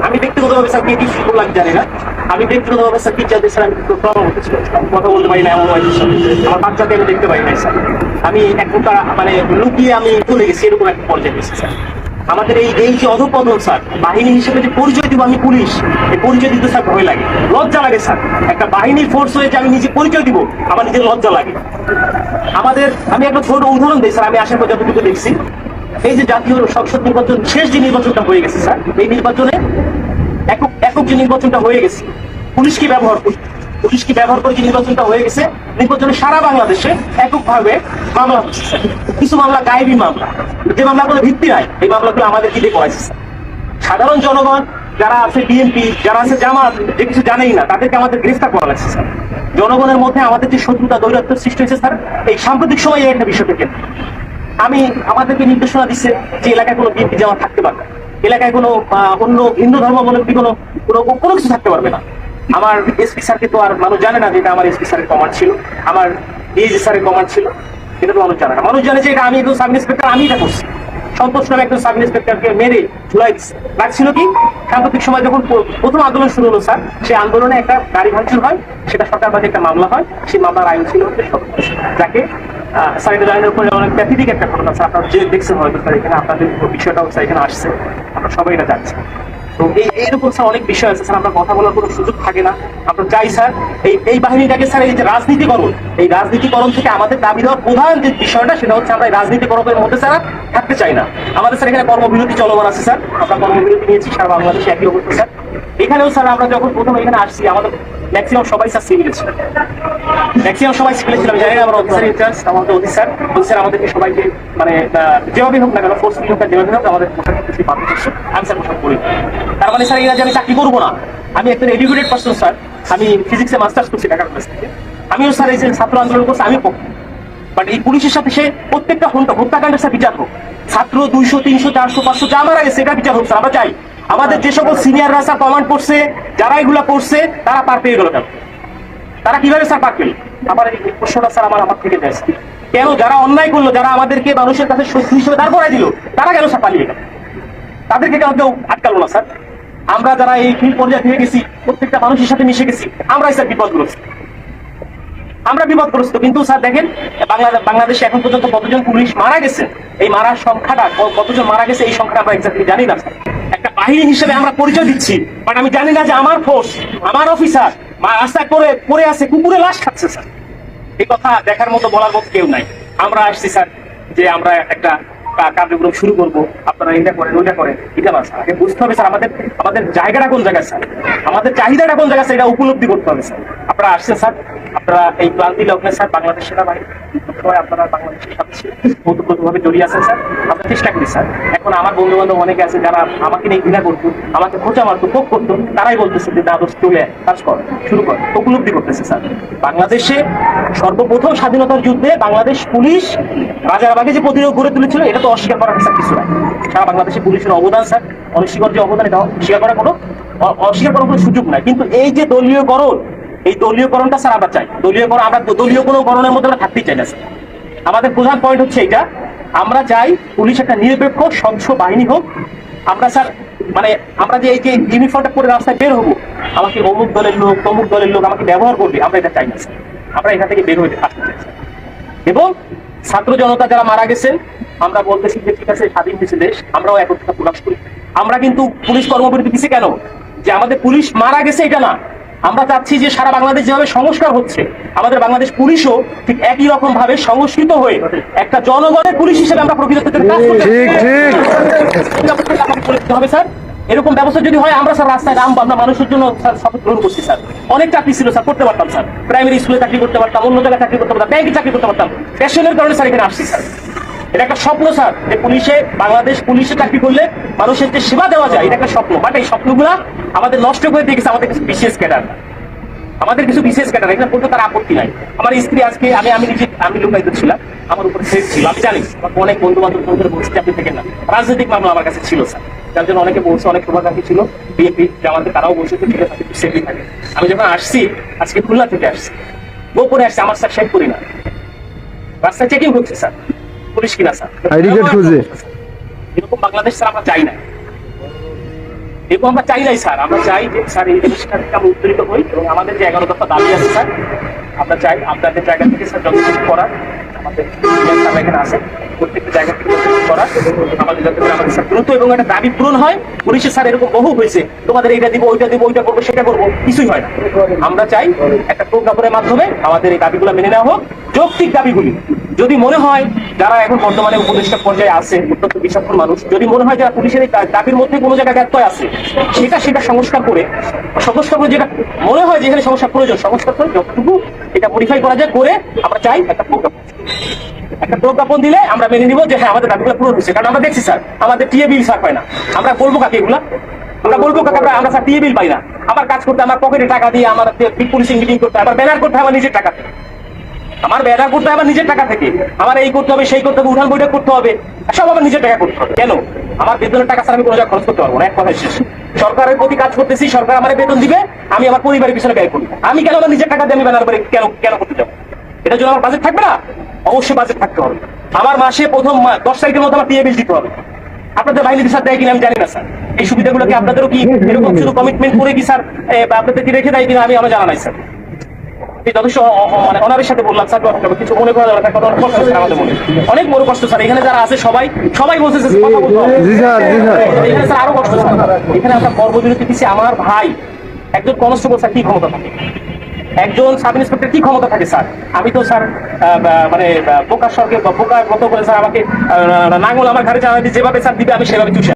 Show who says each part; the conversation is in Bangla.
Speaker 1: আমি ব্যক্তিগতভাবে স্যার কি করলাম জানি না। আমি ব্যক্তিগতভাবে স্যার টিচারদের স্যার আমি প্রবলেম হতেছিল, কথা বলতে পারি না এমন হয়েছে। আমার বাচ্চাকে আমি দেখতে পাই নাই স্যার। আমি এক প্রকার মানে লুকিয়ে আমি চলে গেছি, এরকম একটা পর্যায়ে গেছি স্যার। আমাদের এই যে অধপতন স্যার, বাহিনী হিসেবে যে পরিচয় দিব আমি পুলিশ, এই পরিচয় দিতে স্যার ভয় লাগে, লজ্জা লাগে স্যার। একটা বাহিনীর ফোর্স হয়ে যে আমি নিজে পরিচয় দিব, আমার নিজের লজ্জা লাগে। আমাদের আমি একটা ছোট উদাহরণ দিই স্যার, আমি আসার পর যতটুকু দেখছি, এই যে জাতীয় সংসদ নির্বাচন, শেষ যে নির্বাচনটা হয়ে গেছে স্যার, এই নির্বাচনে একক যে নির্বাচনটা হয়ে গেছে, পুলিশকে ব্যবহার করে যে নির্বাচনটা হয়ে গেছে, নির্বাচনে সারা বাংলাদেশে এককভাবে মামলা হচ্ছে স্যার। কিছু মামলা গায়েবী মামলা, যে মামলাগুলো ভিত্তি নাই, এই মামলাগুলো আমাদের কি দিয়ে করাইছে স্যার। সাধারণ জনগণ যারা আছে, বিএনপি যারা আছে, জামাত, যে কিছু জানেই না, তাদেরকে আমাদের গ্রেফতার করা লাগছে স্যার। জনগণের মধ্যে আমাদের যে শত্রুতা দৈরাত্ম সৃষ্টি হয়েছে স্যার, এই সাম্প্রতিক সময়ে একটা বিষয় থেকে আমি আমাদেরকে নির্দেশনা দিচ্ছে যে এলাকায় কোনো বিএনপি জামাত থাকতে পারবে, এলাকায় কোনো অন্য হিন্দু ধর্মাবলম্বী কোনো কিছু থাকতে পারবে না। আমার এসপি স্যারকে তো আর মানুষ জানে না যে এটা আমার এসপি স্যারের কমান্ড ছিল, আমার ডিএজি স্যারের কমান্ড ছিল, এটা তো মানুষ জানে না। মানুষ জানে যে এটা আমি একজন সাব ইন্সপেক্টর, আমি এটা করছি। সন্তোষ নামে একজন সাব ইন্সপেক্টরকে মেরে ঝুলাই দিচ্ছে। লাগছিল কি, সাম্প্রতিক সময় যখন প্রথম আন্দোলন শুরু হলো স্যার, সেই আন্দোলনে একটা গাড়ি ভাঙচুর হয়, সেটা সরকারবাদী একটা মামলা হয়। সেই মামলার আইন ছিল হচ্ছে সন্তোষ, যাকে স্যার এটা জানেন উপরে অনেক প্যাথেটিক একটা ঘটনা স্যার, আপনারা যে দেখছেন হয়তো স্যার, এখানে আপনাদের বিষয়টাও স্যার এখানে আসছে, আমরা সবাই এটা জানছি। তো এইরকম স্যার অনেক বিষয় আছে স্যার, আমরা কথা বলার কোনো সুযোগ থাকে না। আমরা চাই স্যার এই বাহিনীটাকে স্যার, এই যে রাজনীতিকরণ, এই রাজনীতিকরণ থেকে আমাদের দাবি দেওয়ার প্রধান যে বিষয়টা, সেটা হচ্ছে আমরা এই রাজনীতিকরণের মধ্যে স্যার থাকতে চাই না। আমাদের স্যার এখানে কর্মবিরতি চলমান আছে স্যার, আমরা কর্মবিরতি নিয়েছি সারা বাংলাদেশে একই অবস্থা স্যার। এখানেও স্যার আমরা যখন প্রথম এখানে আসছি, আমাদের ম্যাক্সিমাম সবাই স্যার সিভিলে ছিল, ম্যাক্সিমাম সবাই সিভিলে ছিলাম। জানি না আমার অফিসার ইনচার্জ, আমাদের অফিসার আমাদেরকে সবাইকে মানে যেভাবে হোক না কেন, ফোর্সফুলি হোক, যেভাবে হোক আমাদের পোশাক কিছু বাধ্য করছে। আমি স্যার পোশাক করি, তার মানে স্যার এরা যে আমি চাকরি করবো না। আমি একটা এডুকেটেড পার্সন স্যার, আমি ফিজিক্সে মাস্টার্স করছি ঢাকা কলেজ থেকে। আমিও স্যার এই যে ছাত্র আন্দোলন করছি, আমি পক্ষে। বাট এই পুলিশের সাথে সে প্রত্যেকটা হত্যাকাণ্ডের স্যার বিচার হোক। ছাত্র 200, 300, 400, 500 যা মারা গেছে, এটা বিচার হোক স্যার। আমরা চাই আমাদের যে সকল সিনিয়ররা স্যার কমান্ড করছে, যারা এগুলা করছে, তারা পার পেয়ে গেল কেন? তারা কিভাবে স্যার পার পেল? আবার এই প্রশ্নটা স্যার আমার থেকে যায়, কেন যারা অন্যায় করলো, যারা আমাদেরকে মানুষের কাছে শত্রু হিসেবে দাঁড় করাই দিল, তারা কেন স্যার পালিয়ে গেল? তাদেরকে কেন কেউ আটকালো না স্যার? আমরা যারা এই ফিল্ড পর্যায়ে থেকে গেছি, প্রত্যেকটা মানুষের সাথে মিশে গেছি, আমরাই স্যার বিপদগ্রস্ত, আমরা বিপদগ্রস্ত। কিন্তু স্যার দেখেন, বাংলাদেশে এখন পর্যন্ত কতজন পুলিশ মারা গেছে, এই মারার সংখ্যাটা কতজন মারা গেছে, এই সংখ্যাটা আমরা এক্স্যাক্টলি জানি না স্যার। একটা বাহিনী হিসেবে আমরা পরিচয় দিচ্ছি, বাট আমি জানি না যে আমার ফোর্স, আমার অফিসার রাস্তায় পড়ে আছে, কুকুরে লাশ খাচ্ছে স্যার। এই কথা দেখার মতো, বলার মতো কেউ নাই। আমরা আসছি স্যার যে আমরা একটা কার্যক্রম শুরু করবো, আপনারা এটা করেন, ওইটা করেন, এটা না স্যার। আগে বুঝতে হবে স্যার আমাদের জায়গাটা কোন জায়গায় স্যার, আমাদের চাহিদাটা কোন জায়গায় স্যার, এটা উপলব্ধি করতে হবে স্যার। আপনারা আসছেন স্যার, আপনারা এই ক্লান্তি লগ্নে স্যার বাংলাদেশ সেনাবাহিনী আপনারা বাংলাদেশের সাথে ওতপ্রোতভাবে জড়িয়ে আছেন স্যার। আমরা চেষ্টা করি স্যার। এখন আমার বন্ধু বান্ধব অনেকে আছে যারা আমাকে নিয়ে ঘৃণা করতো, আমাকে খোঁচা মারতো, ক্ষোভ করতো, তারাই বলতেছে যে দাদোস চলে কাজ কর, শুরু কর, উপলব্ধি করতেছে স্যার। বাংলাদেশে সর্বপ্রথম স্বাধীনতার যুদ্ধে বাংলাদেশ পুলিশ রাজারবাগে যে প্রতিরোধ গড়ে তুলেছিল, এটা তো অস্বীকার করার স্যার কিছু নাই। সারা বাংলাদেশে পুলিশের অবদান স্যার, অনস্বীকার্য অবদান, এটা অস্বীকার করার কোনো সুযোগ নাই। কিন্তু এই যে দলীয়করণ, এই দলীয়করণটা স্যার আমরা চাই। আমরা দলীয় কোনো গণনের মধ্যে আমরা থাকতেই চাই না স্যার। আমাদের প্রধান পয়েন্ট হচ্ছে এইটা, আমরা চাই পুলিশ একটা নিরপেক্ষ স্বচ্ছ বাহিনী হোক। আমরা স্যার মানে আমরা যে এই যে ইউনিফর্মটা পরে রাস্তায় বের হবো, আমাকে অমুক দলের লোক তমুক দলের লোক আমাকে ব্যবহার করবে, আমরা এটা চাই না স্যার। আমরা এখান থেকে বের হয়ে আসতে চাই স্যার। এবং ছাত্র জনতা যারা মারা গেছেন, আমরা বলতেছি যে ঠিক আছে, স্বাধীন হয়েছে দেশ, আমরাও একত্রতা প্রকাশ করি। আমরা কিন্তু পুলিশ কর্মবিরতি দিচ্ছি কেন? যে আমাদের পুলিশ মারা গেছে এটা না, আমরা চাচ্ছি যে সারা বাংলাদেশ যেভাবে সংস্কার হচ্ছে, আমাদের বাংলাদেশ পুলিশও ঠিক একই রকম ভাবে সংস্কৃত হয়ে একটা জনগণের পুলিশ হিসেবে আমরা প্রকৃত হবে স্যার। এরকম ব্যবস্থা যদি হয়, আমরা স্যার রাস্তায় নামবো, আমরা মানুষের জন্য শপথ গ্রহণ করছি স্যার। অনেক চাকরি ছিল স্যার, করতে পারতাম স্যার, প্রাইমারি স্কুলে চাকরি করতে পারতাম, অন্য জায়গায় চাকরি করতে পারতাম, ব্যাংকে চাকরি করতে পারতাম। প্যাশনের কারণে স্যার এখানে আসছি স্যার। এটা একটা স্বপ্ন স্যার, যে বাংলাদেশ পুলিশে চাকরি করলে মানুষের যে সেবা দেওয়া যায়, এটা একটা স্বপ্ন। বাট এই স্বপ্নগুলা আমাদের নষ্ট করে দিয়ে গেছে আমাদের কিছু বিশেষ ক্যাডার, এখানে বলতে তার আপত্তি নাই। আমার স্ত্রী আজকে আমি লুকায়িত ছিলাম, আমার উপরে থ্রেট ছিল, আমি জানি। অনেক বন্ধু বান্ধব বলছে আপনি থেকে না, রাজনৈতিক মামলা আমার কাছে ছিল স্যার, যার জন্য অনেকে বলছে, অনেক শুভাকাঙ্ক্ষী ছিল বিএনপি জামাতে, তারাও বলছে ঠিক আছে একটু সেফলি থাকে। আমি যখন আসছি, আজকে খুলনা থেকে আসছি, গোপনে আসছি, আমার স্যার শেখ করি না, রাস্তায় চেকিং হচ্ছে স্যার, পুলিশ কিনা স্যার, এরকম বাংলাদেশ স্যার আমরা চাই না। এবং আমরা চাই নাই স্যার, আমরা চাই যে স্যার এই জিনিসটা থেকে আমরা উত্তরিত হই এবং আমাদের যে 11 দফা দাবি আছে স্যার, আমরা চাই আপনাদের জায়গা থেকে স্যার যত কিছু করার আমাদের স্যার এখানে আছে, প্রত্যেকটা জায়গা থেকে যত কিছু করার আমাদের যাতে করে আমাদের স্যার দ্রুত এবং একটা দাবি পূরণ হয়। পুলিশের স্যার এরকম বহু হয়েছে, তোমাদের এইটা দিব, ওইটা দিব, ওইটা করবো, সেটা করবো, কিছুই হয় না। আমরা চাই একটা প্রজ্ঞাপনের মাধ্যমে আমাদের এই দাবিগুলো মেনে নেওয়া হোক, যৌক্তিক দাবিগুলি। যদি মনে হয় যারা এখন বর্তমানে উপদেষ্টা পর্যায়ে আছে, অত্যন্ত বিচক্ষণ মানুষ, যদি মনে হয় যারা পুলিশের এই দাবির মধ্যে কোনো জায়গায় ব্যত্যয় আছে, সেটা সংস্কার করে যেটা মনে হয় যেখানে সংস্কার প্রয়োজন, সংস্কার করে যতটুকু এটা মডিফাই করা যায় করে আমরা চাই একটা প্রজ্ঞাপন দিলে আমরা মেনে নিব যে হ্যাঁ আমাদের দাবিগুলো পূরণ হচ্ছে। কারণ আমরা দেখছি স্যার আমাদের টিএ বিল স্যার পাই না, আমরা বলবো কাকে এগুলা, আমরা বলবো কাকে আমরা স্যার টিএ বিল পাই না। আমার কাজ করতে আমার পকেটে টাকা দিয়ে আমার পুলিশিং মিটিং করতে, আবার ব্যানার করতে আমার নিজের টাকা থেকে, আমার ব্যানার করতে হবে নিজের টাকা থেকে, আমার এই করতে হবে সেই করতে হবে, উঠান বৈঠক করতে হবে, সব আমার নিজের টাকা করতে হবে। কেন? আমার বেতনের টাকা স্যার আমি কোনো জায়গায় খরচ করতে পারবো না, এক কথায় শেষ। সরকারের প্রতি কাজ করতেছি, সরকার আমার বেতন দিবে, আমি আমার পরিবারের পিছনে ব্যয় করি, আমি কেন আমার নিজের টাকা দিয়ে আমি ব্যানার করে কেন করতে যাবো? এটার জন্য আমার বাজেট থাকবে না? অবশ্যই বাজেট থাকতে হবে। আমার মাসে প্রথম 10 তারিখের মধ্যে আমার টিএ বিল দিতে হবে। আপনাদের বাহিনীর স্যার দেয় কিনা আমি জানি না স্যার, এই সুবিধাগুলো কি আপনাদেরও কি এরকম শুধু কমিটমেন্ট করে কি স্যার আপনাদের কি রেখে দেয় কিনা আমি জানা নাই স্যার। যথেষ্ট মানে অনারের সাথে বললাম স্যার, কিছু মনে করা দরকার, কারণ অনেক কষ্ট স্যার আমাদের মনে, অনেক বড় কষ্ট স্যার। এখানে যারা আছে সবাই বলছে কথা বলতে হবে। এখানে স্যার আরো কষ্ট স্যার, এখানে আমরা কর্মবিরতি দিচ্ছি। আমার ভাই একজন কনস্টেবল স্যার কি ক্ষমতা থাকে, একজন সাব ইন্সপেক্টর কি ক্ষমতা থাকে স্যার? আমি তো স্যার মানে বোকার সঙ্গে বোকার মতো করে স্যার আমাকে নাঙ্গল আমার ঘরে জানা দিয়ে যেভাবে স্যার দিবে আমি সেভাবে চুষে